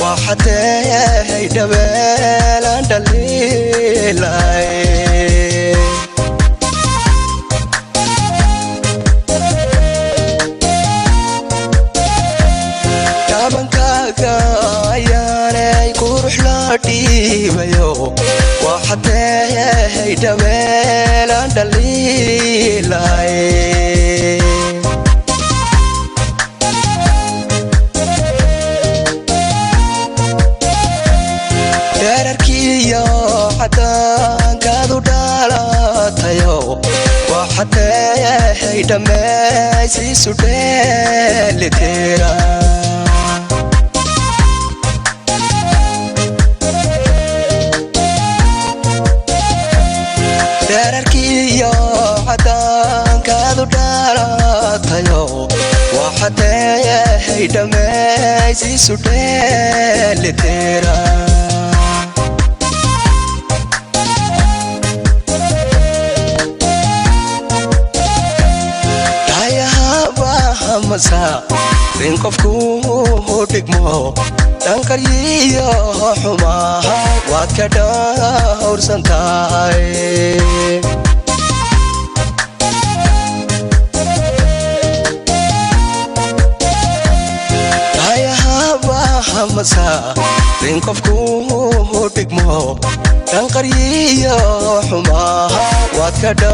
وحتى دبل دليلاي كابنكاكا ياني كروح لاتي بيو وحتى دبل دليلاي وحتى دمي سودل تيرا دركي يا عدان كادو داراتيو وحتى دمي سودل تيرا مسا بين قفكو دقمو دنكريو حما واتكدا ورسنتاي يا هوا مسا بين قفكو دقمو دنكريو حما واتكدا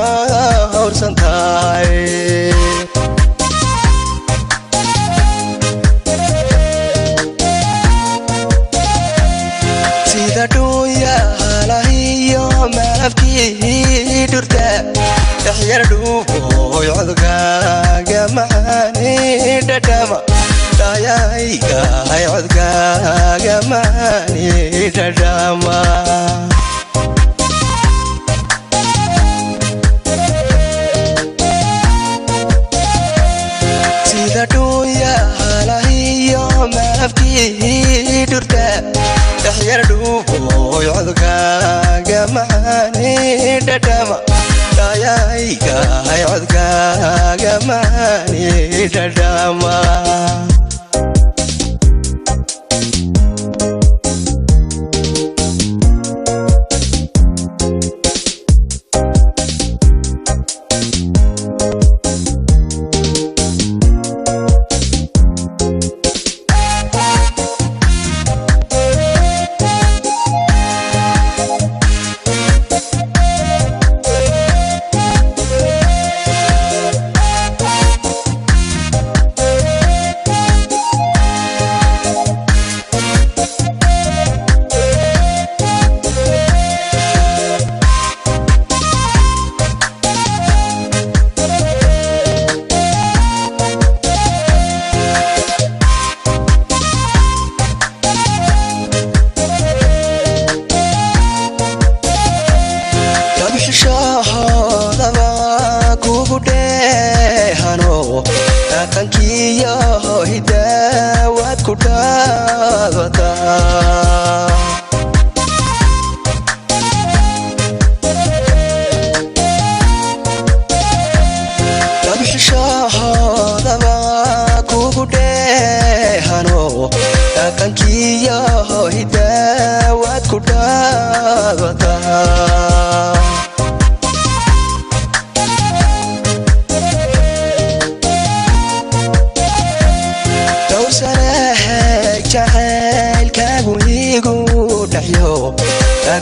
ورسنتاي يحيى ردوبو يعذقا معاني ددما لا يايقا يعذقا معاني ددما سيداتو يا لهيو ما في درتا يحيى ردوبو يعذقا معاني ددما لا يايقا يعذقا معاني ددما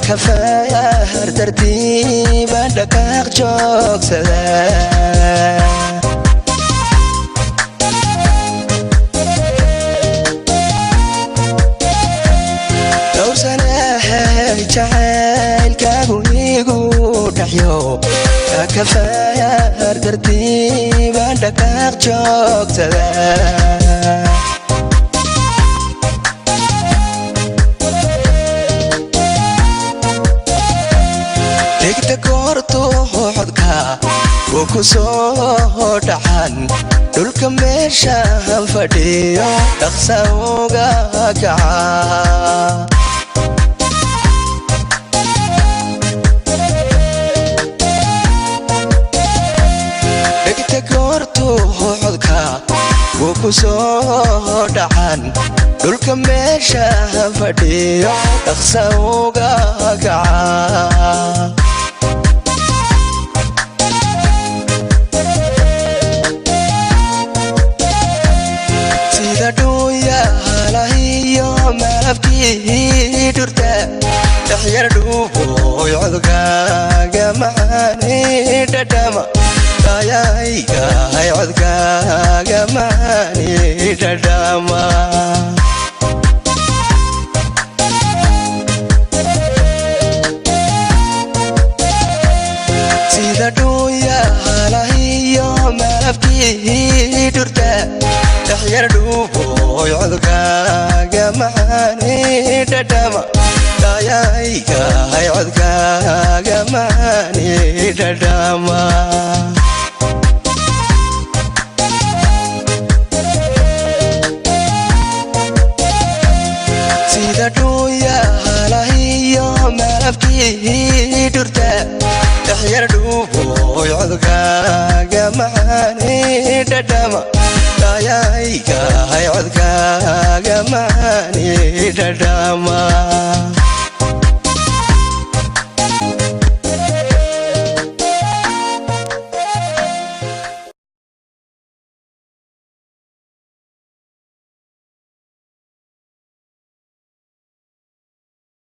كفاية هردردي بدك أخجوك سلام tartiibaan dhaqaaq joogtada dhegta goortu codka wuu ku soo dhacan dhulka meeshaan fadhiyo dhaqsa uga kaca dhegta goortu codka wuu ku soo dhacan dhulka meeshaan fadhiyo dhaqsa uga kaca malabkii dhurta dhaxyar dhuuboy codkaaga macaani dhadhama ayaygahay codkaaga macaani dhadhama sida dhuuyalahiyo malabkii dhurta dhaxyar dhuuboy codkaaga macaani dhadhama ayaygahay codkaaga macaani dhadhama sida dhuuyalahiyo malabkii dhurta dhaxyar dhuuboy codkaaga macaani dhadhama ayaygahay codkaaga macaani dhadhama